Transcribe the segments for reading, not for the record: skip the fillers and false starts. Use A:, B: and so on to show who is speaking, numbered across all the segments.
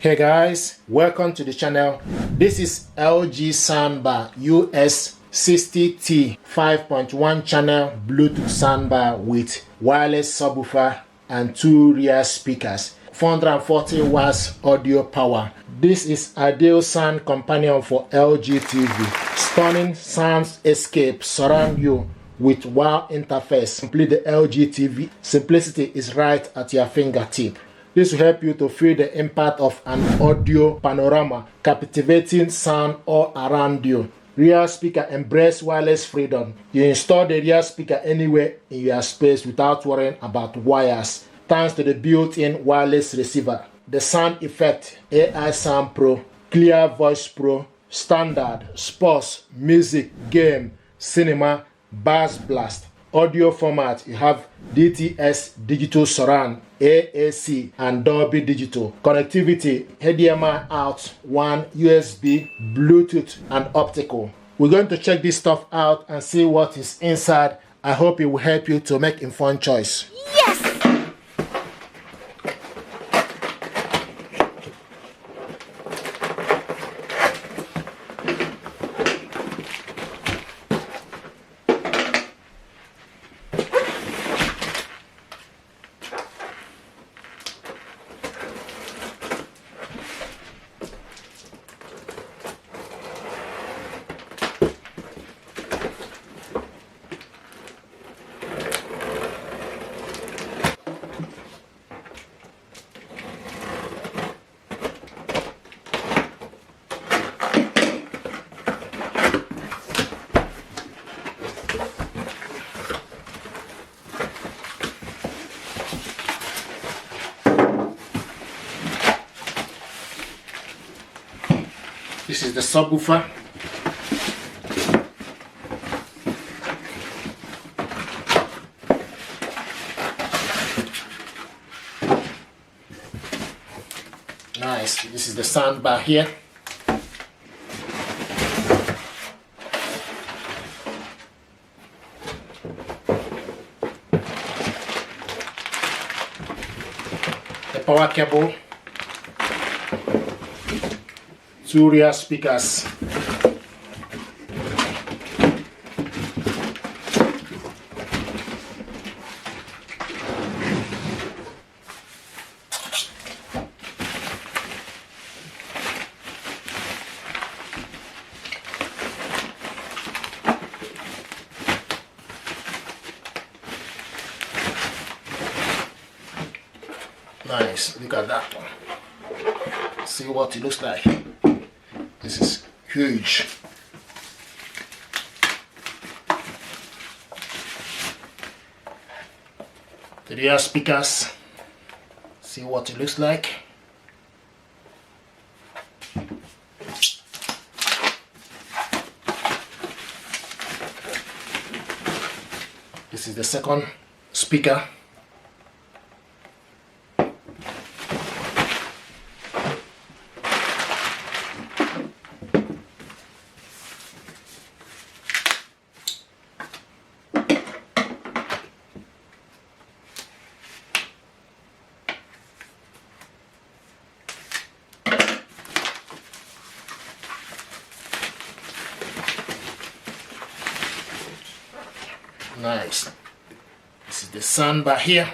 A: Hey guys, welcome to the channel. This is LG soundbar US60T 5.1 channel Bluetooth soundbar with wireless subwoofer and 2 rear speakers, 440 watts audio power. This is ideal sound companion for LG TV. Stunning soundscape surround you with wow interface. Complete the LG TV. Simplicity is right at your fingertip. This will help you to feel the impact of an audio panorama, captivating sound all around you. Rear speaker embrace wireless freedom. You install the rear speaker anywhere in your space without worrying about wires, thanks to the built-in wireless receiver. The sound effect, AI Sound Pro, Clear Voice Pro, Standard, Sports, Music, Game, Cinema, Bass Blast. Audio format, you have DTS, Digital Surround, AAC, and Dolby Digital. Connectivity, HDMI out, 1 USB, Bluetooth, and optical. We're going to check this stuff out and see what is inside. I hope it will help you to make informed choice.
B: Yes!
A: This is the subwoofer. Nice. This is the soundbar here. The power cable. 2 rear speakers. Nice, look at that one. See what it looks like. This is huge. The rear speakers. See what it looks like. This is the second speaker. Nice. This is the soundbar here.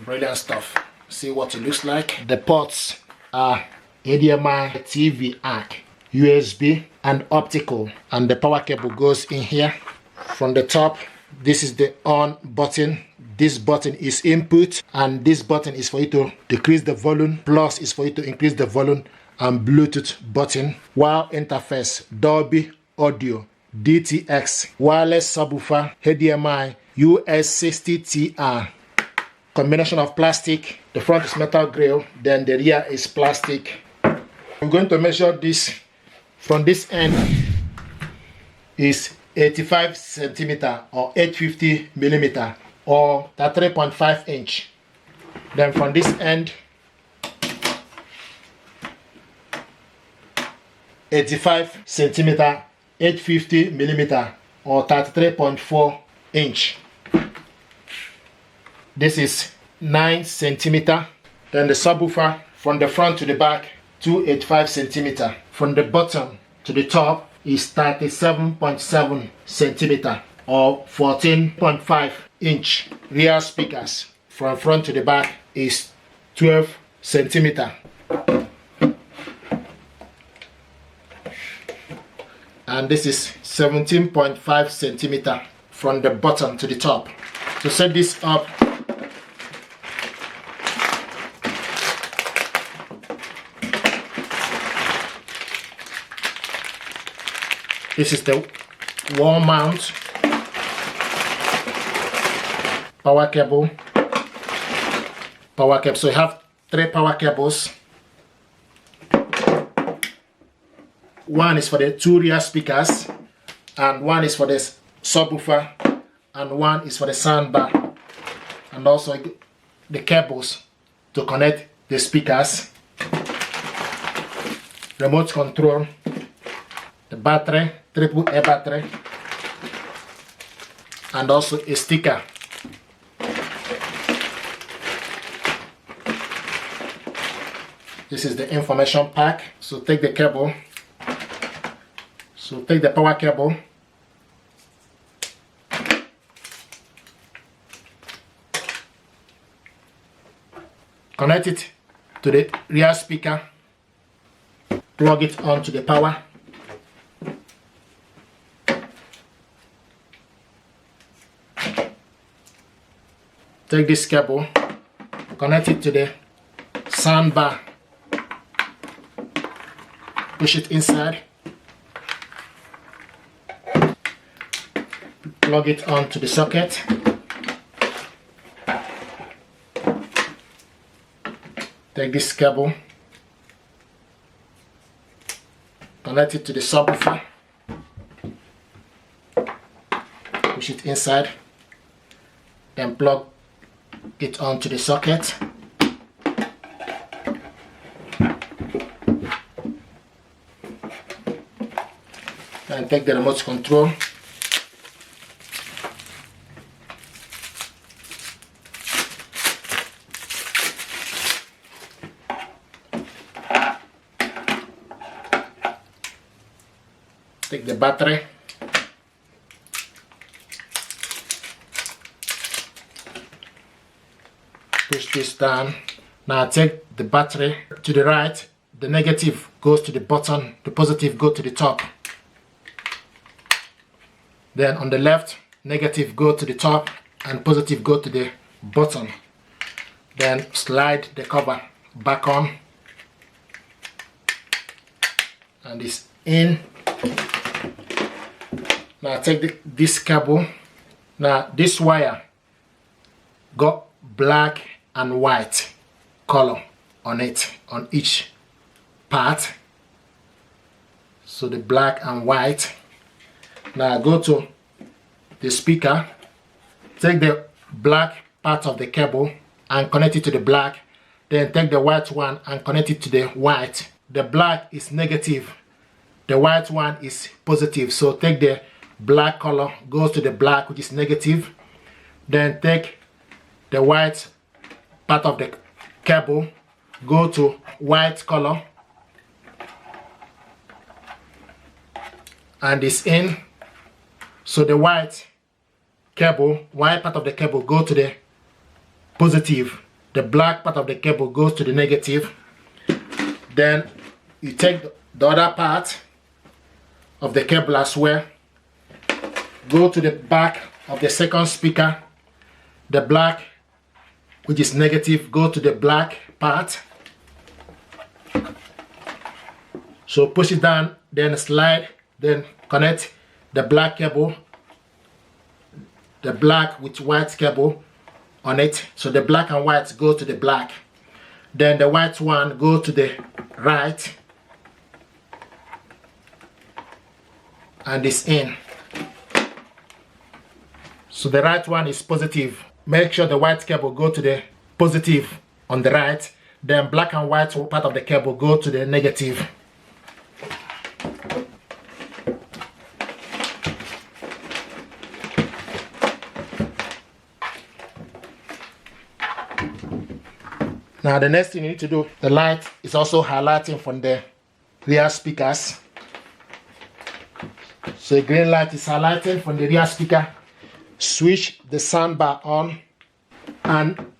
A: Brilliant stuff. See what it looks like. The ports are HDMI, TV ARC, USB, and optical. And the power cable goes in here. From the top, this is the on button. This button is input, and this button is for you to decrease the volume. Plus is for you to increase the volume, and Bluetooth button. Wow interface, Dolby audio, DTX, wireless subwoofer, HDMI, US60TR. Combination of plastic. The front is metal grill, then the rear is plastic. I'm going to measure this from this end is 85 centimeter or 850 millimeter or 3.5 inch. Then from this end 85 centimeter 850 millimeter or 33.4 inch. This is 9 centimeter. Then the subwoofer From the front to the back, 285 centimeter. From the bottom to the top is 37.7 centimeter or 14.5 inch. Rear speakers from front to the back is 12 centimeter. And this is 17.5 centimeter from the bottom to the top. To set this up, this is the wall mount power cable. So you have 3 power cables. One is for the 2 rear speakers, and one is for the subwoofer, and one is for the soundbar, and also the cables to connect the speakers, remote control, the battery, triple A battery, and also a sticker. This is the information pack. So take the cable. So take the power cable, connect it to the rear speaker, plug it onto the power, take this cable, connect it to the soundbar, push it inside, plug it onto the socket, take this cable, connect it to the subwoofer, push it inside, then plug it onto the socket, and take the remote control, take the battery, push this down. Now take the battery to the right, the negative goes to the bottom, the positive go to the top. Then on the left, negative go to the top and positive go to the bottom. Then slide the cover back on, and it's in. Now take this cable. Now this wire got black and white color on it, on each part. So the black and white. Now go to the speaker, take the black part of the cable and connect it to the black, then take the white one and connect it to the white. The black is negative, the white one is positive. So take the black color, goes to the black, which is negative, then take the white part of the cable, go to white color, and it's in. So the white part of the cable go to the positive, the black part of the cable goes to the negative. Then you take the other part of the cable as well, go to the back of the second speaker, the black, which is negative, go to the black part. So push it down, then slide, then connect the black cable, the black with white cable on it. So the black and white go to the black, then the white one go to the right, and it's in. So the right one is positive. Make sure the white cable go to the positive on the right, then black and white part of the cable go to the negative. Now the next thing you need to do, the light is also highlighting from the rear speakers. So the green light is highlighting from the rear speaker. Switch the soundbar on, and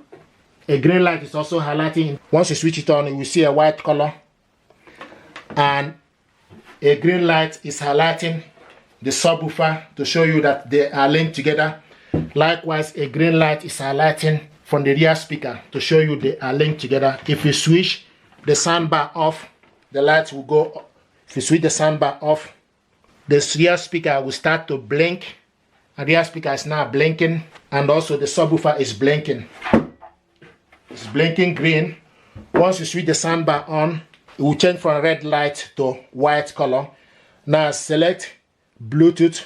A: a green light is also highlighting. Once you switch it on, you will see a white color, and a green light is highlighting the subwoofer to show you that they are linked together. Likewise, a green light is highlighting from the rear speaker to show you they are linked together. If you switch the soundbar off, the light will go off. If you switch the soundbar off, the rear speaker will start to blink, and the rear speaker is now blinking, and also the subwoofer is blinking. It's blinking green. Once you switch the soundbar on, it will change from red light to white color. Now select Bluetooth.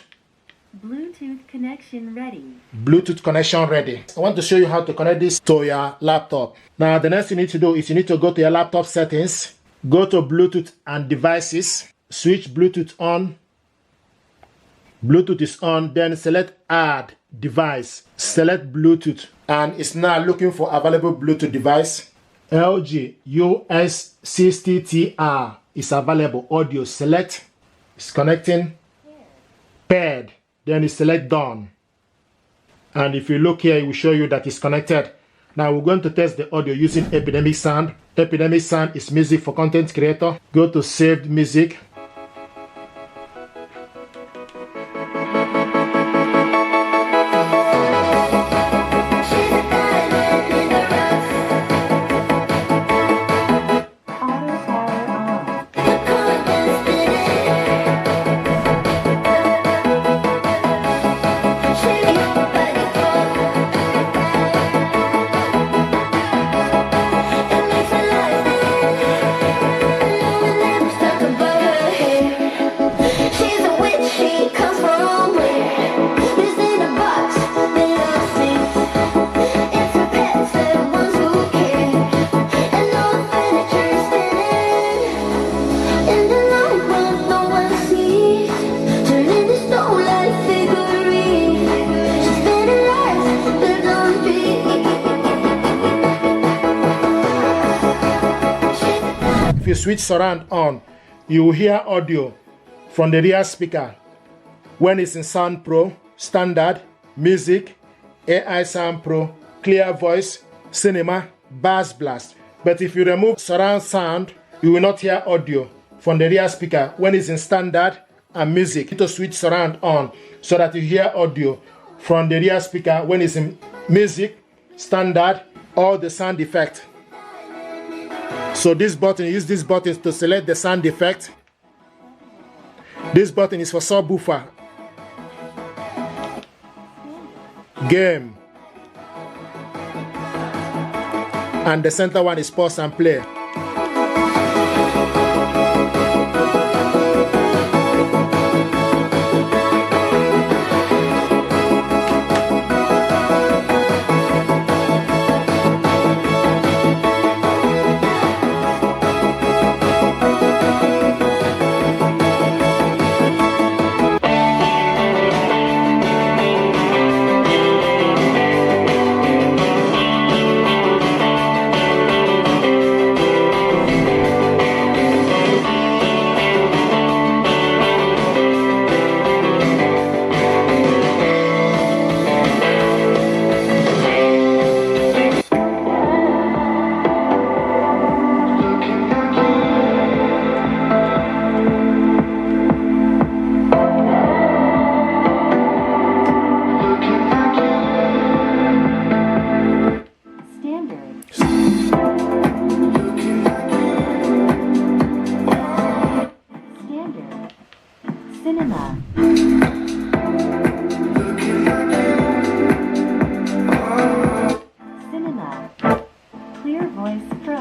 B: Bluetooth connection ready.
A: Bluetooth connection ready. I want to show you how to connect this to your laptop. Now the next thing you need to do is you need to go to your laptop settings, go to Bluetooth and devices, switch Bluetooth on. Bluetooth is on, then select add device, select Bluetooth, and it's now looking for available Bluetooth device. LG US60TR is available. Audio, select, it's connecting. Paired, then you select done, and if you look here, it will show you that it's connected. Now we're going to test the audio using Epidemic Sound. Epidemic Sound is music for content creator. Go to saved music. If you switch surround on, you will hear audio from the rear speaker when it's in Sound Pro, Standard, Music, AI Sound Pro, Clear Voice, Cinema, Bass Blast. But if you remove surround sound, you will not hear audio from the rear speaker when it's in Standard and Music. You need to switch surround on so that you hear audio from the rear speaker when it's in Music, Standard, or the sound effect. So this button, use this button to select the sound effect. This button is for subwoofer, game, and the center one is pause and play.
B: Cinema. Cinema. Clear Voice Pro.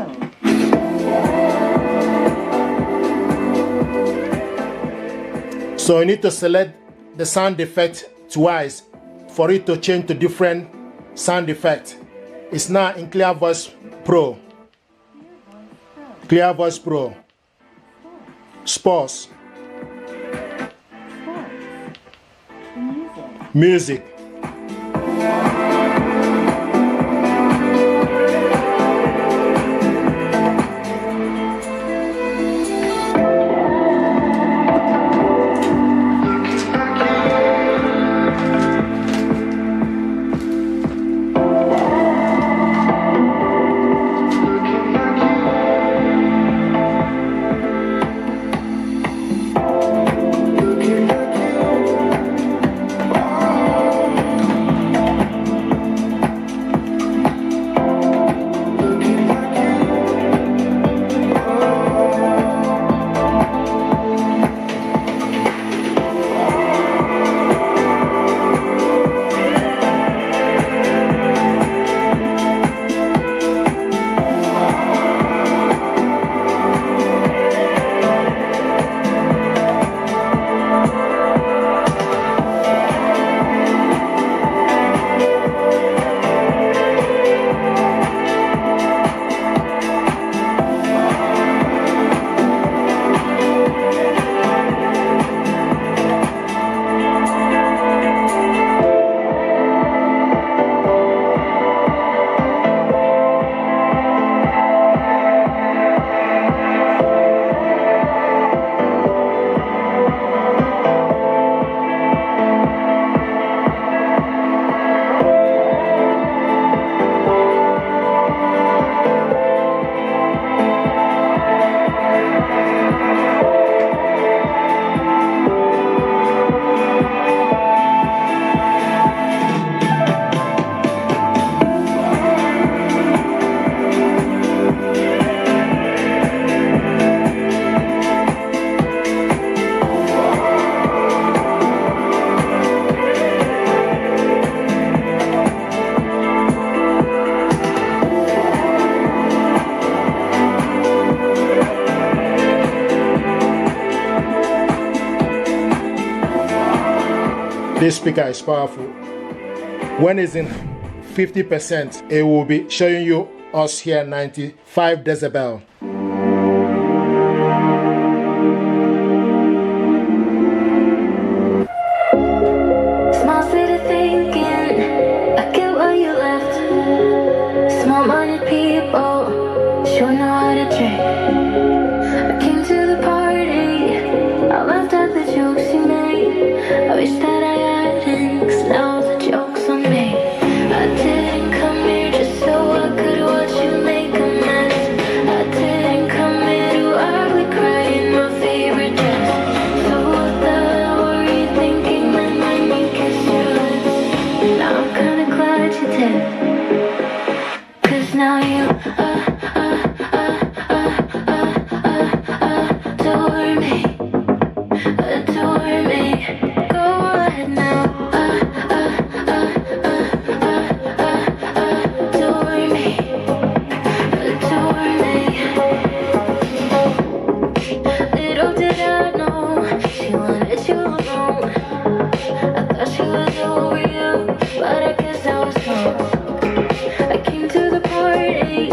A: So you need to select the sound effect twice for it to change to different sound effect. It's now in Clear Voice Pro. Clear Voice Pro. Sports. Music. This speaker is powerful. When it's in 50%, it will be showing you us here 95 decibel.
C: Small city thinking, I get why you left. Small-minded people sure know how to drink. I came to the party, I laughed at the jokes you made. I wish that I hadn't, 'cause now the joke's on me. I didn't come here just so I could watch you make a mess. I didn't come here to ugly cry in my favorite dress. So what the hell were you thinking when you kissed your lips? Now I'm kinda glad you did, 'cause now you adore me, adore me. Go ahead now, adore me, adore me. Little did I know she wanted you alone. I thought she was over you, but I guess I was wrong. I came to the party,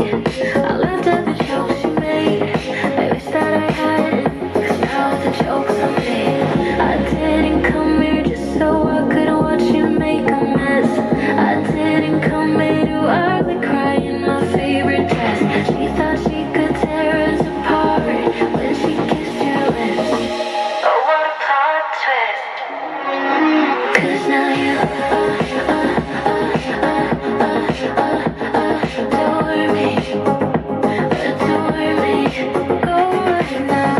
C: I laughed at the jokes you made. I wish that I hadn't, 'cause now the joke's on me. I didn't come here just so I could watch you make a mess. I didn't come here to ugly cry in my favorite dress. She thought she could tear us apart when she kissed your lips. Oh, what a plot twist. 'Cause now you adore me, adore me. Go ahead now,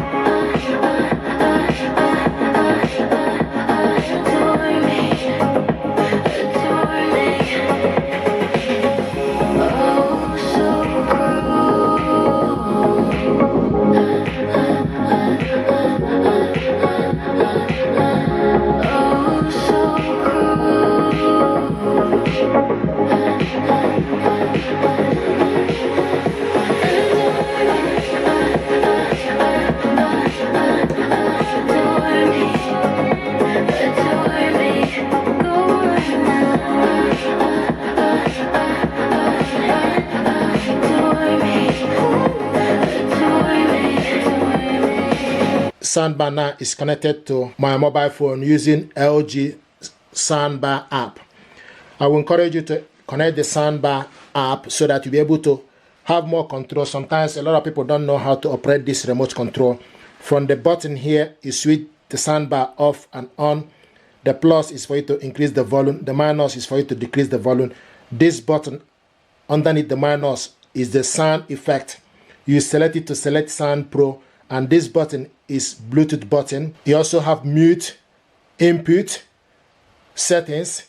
C: adore me, adore me. Oh, so oh, so adore me, adore me. Go ahead now, adore me, adore me.
A: Soundbar now is connected to my mobile phone using LG Soundbar app. I will encourage you to connect the Soundbar app so that you'll be able to have more control. Sometimes a lot of people don't know how to operate this remote control. From the button here, you switch the soundbar off and on. The plus is for you to increase the volume. The minus is for you to decrease the volume. This button underneath the minus is the sound effect. You select it to select Sound Pro, and this button is Bluetooth button. You also have mute, input, settings,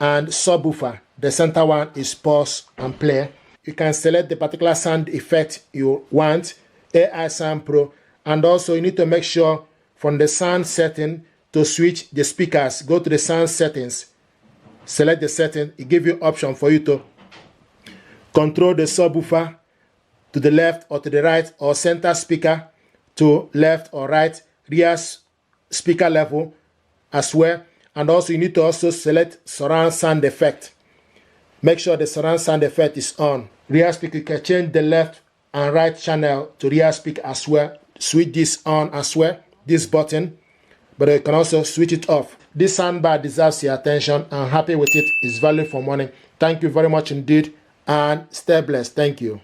A: and subwoofer. The center one is pause and play. You can select the particular sound effect you want, AI Sound Pro, and also you need to make sure from the sound setting to switch the speakers. Go to the sound settings, select the setting. It gives you option for you to control the subwoofer to the left or to the right, or center speaker to left or right, rear speaker level as well. And also you need to also select surround sound effect. Make sure the surround sound effect is on. Rear speaker, you can change the left and right channel to rear speaker as well. Switch this on as well, this button, but you can also switch it off. This soundbar deserves your attention. I'm happy with it. It's value for money. Thank you very much indeed, and stay blessed. Thank you.